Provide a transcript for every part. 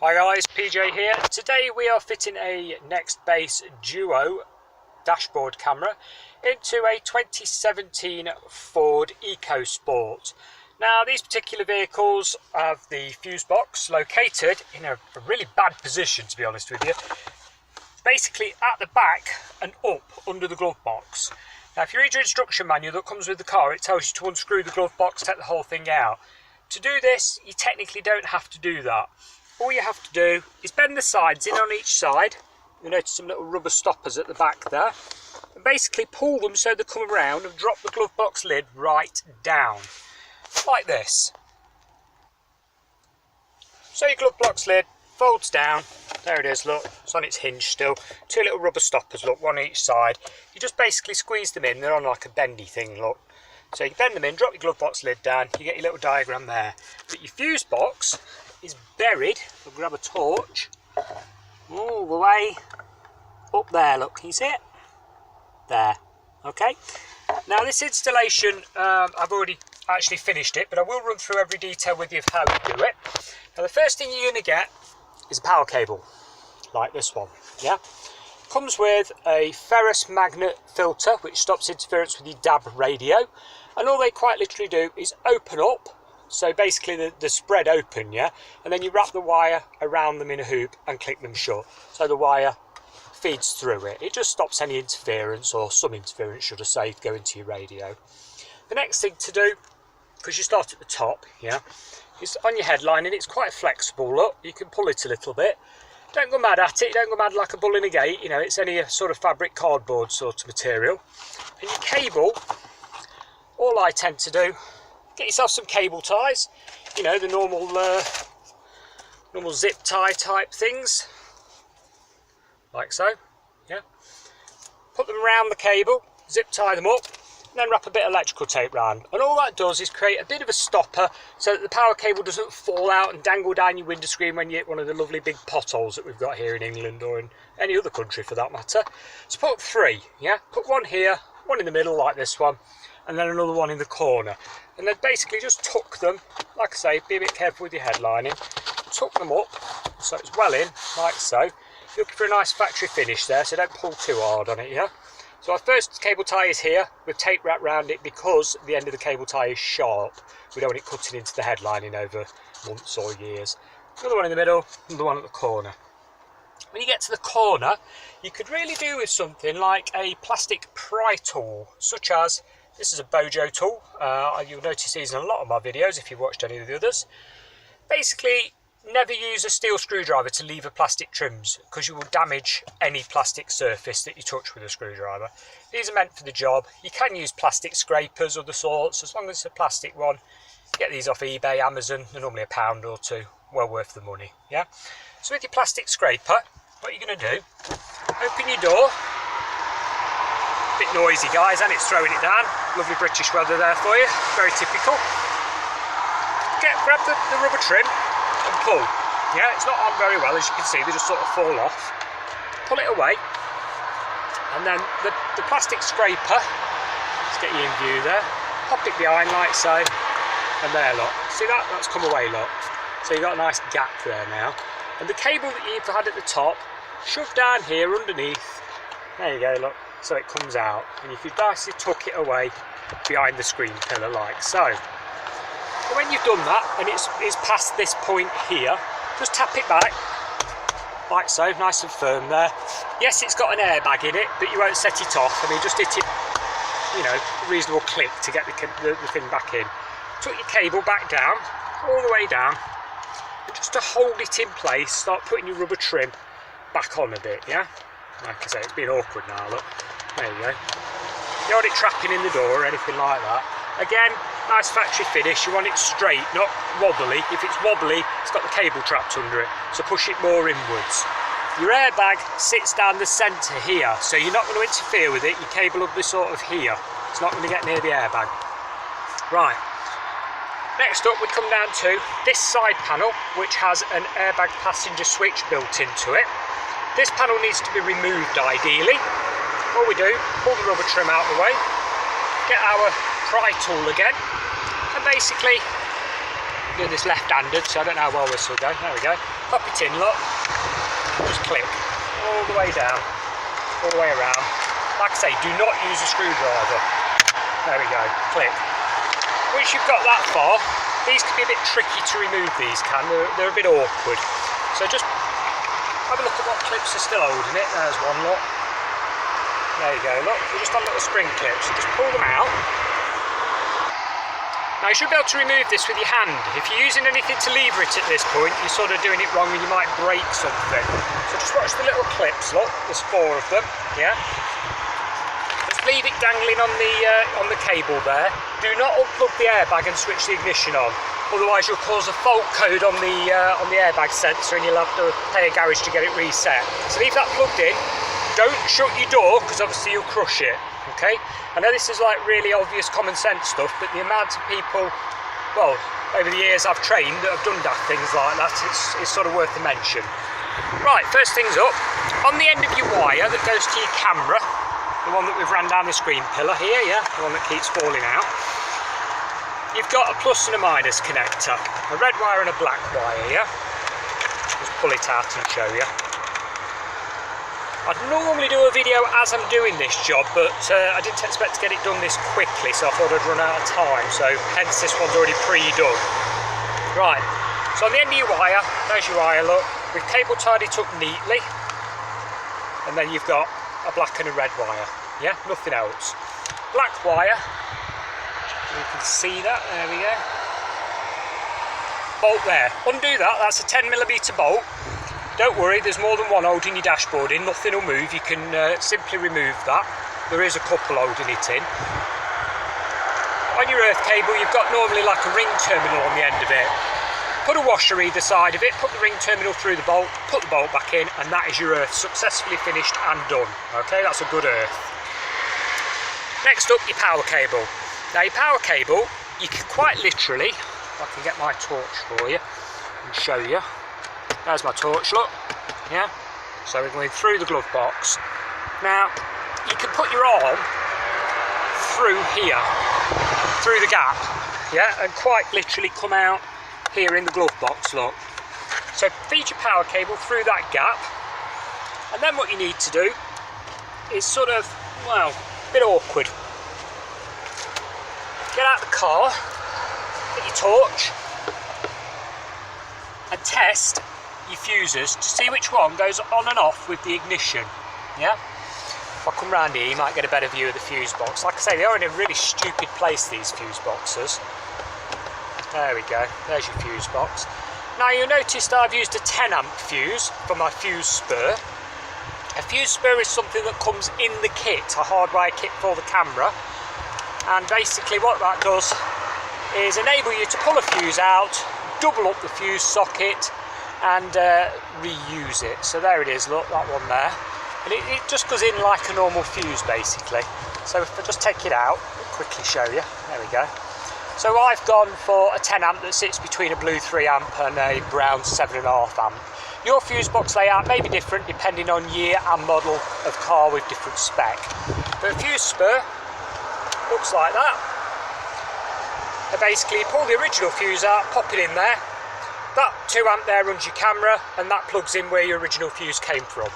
Hi guys, PJ here. Today we are fitting a Next Base Duo dashboard camera into a 2017 Ford Ecosport. Now these particular vehicles have the fuse box located in a really bad position, to be honest with you. Basically at the back and up under the glove box. Now if you read your instruction manual that comes with the car, it tells you to unscrew the glove box, take the whole thing out. To do this, you technically don't have to do that. All you have to do is bend the sides in on each side. You'll notice some little rubber stoppers at the back there. And basically pull them so they come around and drop the glove box lid right down. Like this. So your glove box lid folds down. There it is, look. It's on its hinge still. Two little rubber stoppers, look, one each side. You just basically squeeze them in. They're on like a bendy thing, look. So you bend them in, drop your glove box lid down. You get your little diagram there. But your fuse box is buried. I'll grab a torch all the way up there, look, can you see it? There, okay. Now this installation, I've already actually finished it, but I will run through every detail with you of how you do it. Now the first thing you're going to get is a power cable, like this one, yeah? Comes with a ferrous magnet filter, which stops interference with your DAB radio, and all they quite literally do is open up. So basically the spread open, yeah, and then you wrap the wire around them in a hoop and click them shut. So the wire feeds through it. It just stops any interference, or some interference should I say, going to your radio. The next thing to do, because you start at the top, yeah, is on your headline, and it's quite flexible, look, you can pull it a little bit. Don't go mad at it, don't go mad like a bull in a gate, you know, it's only a sort of fabric cardboard sort of material. And your cable, all I tend to do, get yourself some cable ties, you know, the normal zip tie type things, like so, yeah. Put them around the cable, zip tie them up, and then wrap a bit of electrical tape round. And all that does is create a bit of a stopper so that the power cable doesn't fall out and dangle down your window screen when you hit one of the lovely big potholes that we've got here in England, or in any other country for that matter. So put three, yeah, put one here, one in the middle like this one, and then another one in the corner. And then basically just tuck them, like I say, be a bit careful with your headlining, tuck them up so it's well in, like so. You're looking for a nice factory finish there, so don't pull too hard on it, yeah? So our first cable tie is here, with tape wrapped around it because the end of the cable tie is sharp. We don't want it cutting into the headlining over months or years. Another one in the middle, another one at the corner. When you get to the corner, you could really do with something like a plastic pry tool, such as, this is a Bojo tool. You'll notice these in a lot of my videos if you've watched any of the others. Basically, never use a steel screwdriver to lever plastic trims, because you will damage any plastic surface that you touch with a screwdriver. These are meant for the job. You can use plastic scrapers of the sorts, as long as it's a plastic one. Get these off eBay, Amazon, they're normally £1 or £2, well worth the money, yeah? So with your plastic scraper, what you're going to do, open your door. Bit noisy guys, and it's throwing it down. Lovely British weather there for you, very typical. Grab the rubber trim and pull. Yeah, it's not on very well, as you can see, they just sort of fall off. Pull it away, and then the plastic scraper, let's get you in view there, pop it behind like so, and there look, see that? That's come away look. So you've got a nice gap there now. And the cable that you've had at the top, shove down here underneath, there you go look, so it comes out, and you can nicely tuck it away behind the screen pillar like so. And when you've done that, and it's past this point here, just tap it back, like so, nice and firm there. Yes, it's got an airbag in it, but you won't set it off. I mean, just hit it, you know, a reasonable click to get the thing back in. Tuck your cable back down, all the way down, and just to hold it in place, start putting your rubber trim back on a bit, yeah? Like I say, it's been awkward now, look. There you go. You don't want it trapping in the door or anything like that. Again, nice factory finish. You want it straight, not wobbly. If it's wobbly, it's got the cable trapped under it, so push it more inwards. Your airbag sits down the centre here, so you're not going to interfere with it. Your cable will be sort of here. It's not going to get near the airbag. Right. Next up, we come down to this side panel, which has an airbag passenger switch built into it. This panel needs to be removed ideally. All we do, pull the rubber trim out of the way, get our pry tool again, and basically, do this left-handed, so I don't know how well this will go, there we go. pop it in, look, just click all the way down, all the way around. Like I say, do not use a screwdriver. There we go, click. Once you've got that far, these can be a bit tricky to remove, these they're a bit awkward. So just have a look at what clips are still holding it. There's one, look. There you go, look, they're just on little spring clips. So just pull them out. Now you should be able to remove this with your hand. If you're using anything to lever it at this point, you're sort of doing it wrong and you might break something. So just watch the little clips, look, there's 4 of them, yeah? Just leave it dangling on the cable there. Do not unplug the airbag and switch the ignition on. Otherwise you'll cause a fault code on the airbag sensor and you'll have to pay a garage to get it reset. So leave that plugged in. Don't shut your door because obviously you'll crush it, okay? I know this is like really obvious common sense stuff, but the amount of people, well, over the years I've trained that have done daft things like that, it's sort of worth a mention. Right, first things up, on the end of your wire that goes to your camera, the one that we've ran down the screen pillar here, yeah, the one that keeps falling out, you've got a plus and a minus connector, a red wire and a black wire, yeah? Just pull it out and show you. I'd normally do a video as I'm doing this job, but I didn't expect to get it done this quickly, so I thought I'd run out of time, so hence this one's already pre-done. Right, so on the end of your wire, there's your wire, look, we've cable tied it up neatly, and then you've got a black and a red wire, yeah, nothing else. Black wire, you can see that, there we go. Bolt there, undo that, that's a 10mm bolt. Don't worry, there's more than one holding your dashboard in, nothing will move, you can simply remove that. There is a couple holding it in. On your earth cable you've got normally like a ring terminal on the end of it. Put a washer either side of it, put the ring terminal through the bolt, put the bolt back in, and that is your earth successfully finished and done. Okay, that's a good earth. Next up, your power cable. Now your power cable, you can quite literally, if I can get my torch for you and show you. There's my torch, look, yeah? So we're going through the glove box. Now, you can put your arm through here, through the gap, yeah? And quite literally come out here in the glove box, look. So feed your power cable through that gap. And then what you need to do is sort of, well, a bit awkward. Get out the car, get your torch, and test your fuses to see which one goes on and off with the ignition, yeah? If I come round here you might get a better view of the fuse box. Like I say, they are in a really stupid place, these fuse boxes. There we go, there's your fuse box. Now you'll notice that I've used a 10 amp fuse for my fuse spur. A fuse spur is something that comes in the kit, a hardwire kit for the camera, and basically what that does is enable you to pull a fuse out, double up the fuse socket and reuse it. So there it is, look, that one there, and it just goes in like a normal fuse basically. So if I just take it out, I'll quickly show you, there we go. So I've gone for a 10 amp that sits between a blue 3 amp and a brown 7.5 amp. Your fuse box layout may be different depending on year and model of car with different spec. But a fuse spur looks like that. And basically you pull the original fuse out, pop it in there. That 2 amp there runs your camera and that plugs in where your original fuse came from.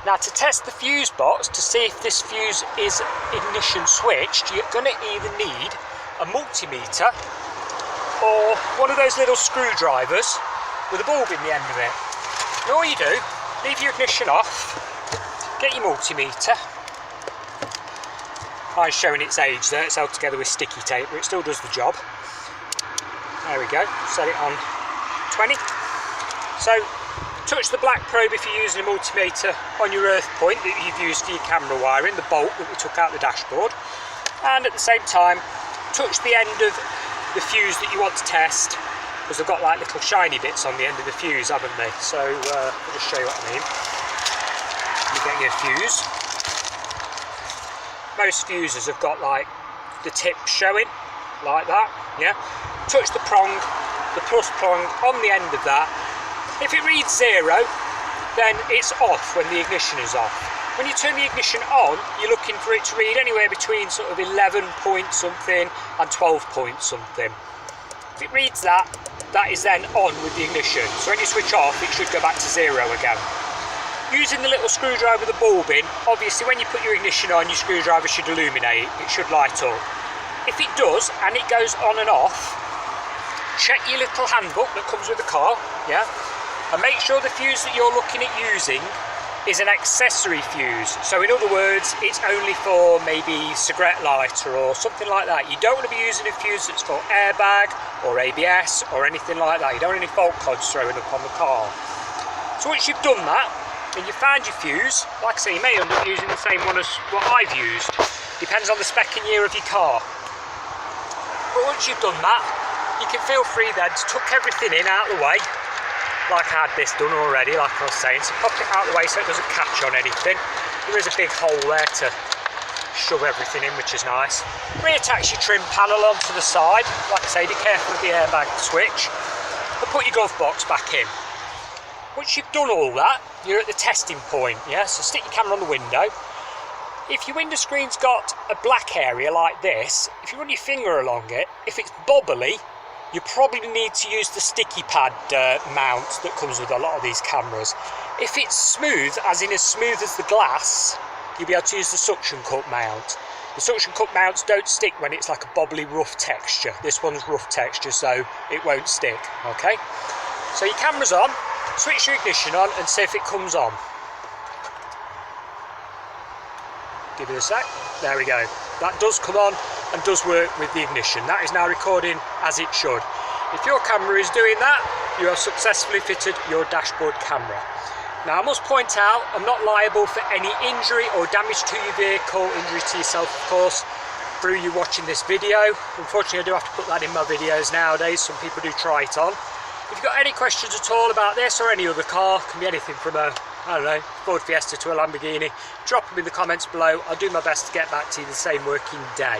Now to test the fuse box to see if this fuse is ignition switched, you're going to either need a multimeter or one of those little screwdrivers with a bulb in the end of it. And all you do, leave your ignition off, get your multimeter. I'm showing its age there, it's held together with sticky tape, but it still does the job. There we go, set it on 20. So touch the black probe if you're using a multimeter on your earth point that you've used for your camera wiring, the bolt that we took out the dashboard, and at the same time touch the end of the fuse that you want to test, because they've got like little shiny bits on the end of the fuse, haven't they? So I'll just show you what I mean. You get your fuse. Most fuses have got like the tip showing like that, yeah? Touch the prong, the plus prong on the end of that. If it reads 0, then it's off when the ignition is off. When you turn the ignition on, you're looking for it to read anywhere between sort of 11 point something and 12 point something. If it reads that, that is then on with the ignition. So when you switch off, it should go back to 0 again. Using the little screwdriver with the bulb in, obviously when you put your ignition on, your screwdriver should illuminate, it should light up. If it does, and it goes on and off, check your little handbook that comes with the car, yeah? And make sure the fuse that you're looking at using is an accessory fuse. So in other words, it's only for maybe cigarette lighter or something like that. You don't want to be using a fuse that's for airbag or ABS or anything like that. You don't want any fault codes throwing up on the car. So once you've done that, and you find your fuse, like I say, you may end up using the same one as what I've used. Depends on the spec and year of your car. But once you've done that, you can feel free then to tuck everything in out of the way, like I had this done already, like I was saying. So pop it out of the way so it doesn't catch on anything. There is a big hole there to shove everything in, which is nice. Reattach your trim panel onto the side. Like I say, be careful with the airbag switch. And put your glove box back in. Once you've done all that, you're at the testing point, yeah? So stick your camera on the window. If your window screen's got a black area like this, if you run your finger along it, if it's bobbly, you probably need to use the sticky pad mount that comes with a lot of these cameras. If it's smooth, as in as smooth as the glass, you'll be able to use the suction cup mount. The suction cup mounts don't stick when it's like a bobbly rough texture. This one's rough texture, so it won't stick, okay? So your camera's on, switch your ignition on and see if it comes on. Give it a sec, there we go. That does come on and does work with the ignition. That is now recording as it should. If your camera is doing that, you have successfully fitted your dashboard camera. Now I must point out, I'm not liable for any injury or damage to your vehicle, injury to yourself of course, through you watching this video. Unfortunately I do have to put that in my videos nowadays, some people do try it on. If you've got any questions at all about this or any other car, can be anything from a, I don't know, Ford Fiesta to a Lamborghini, drop them in the comments below. I'll do my best to get back to you the same working day.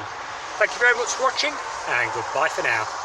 Thank you very much for watching and goodbye for now.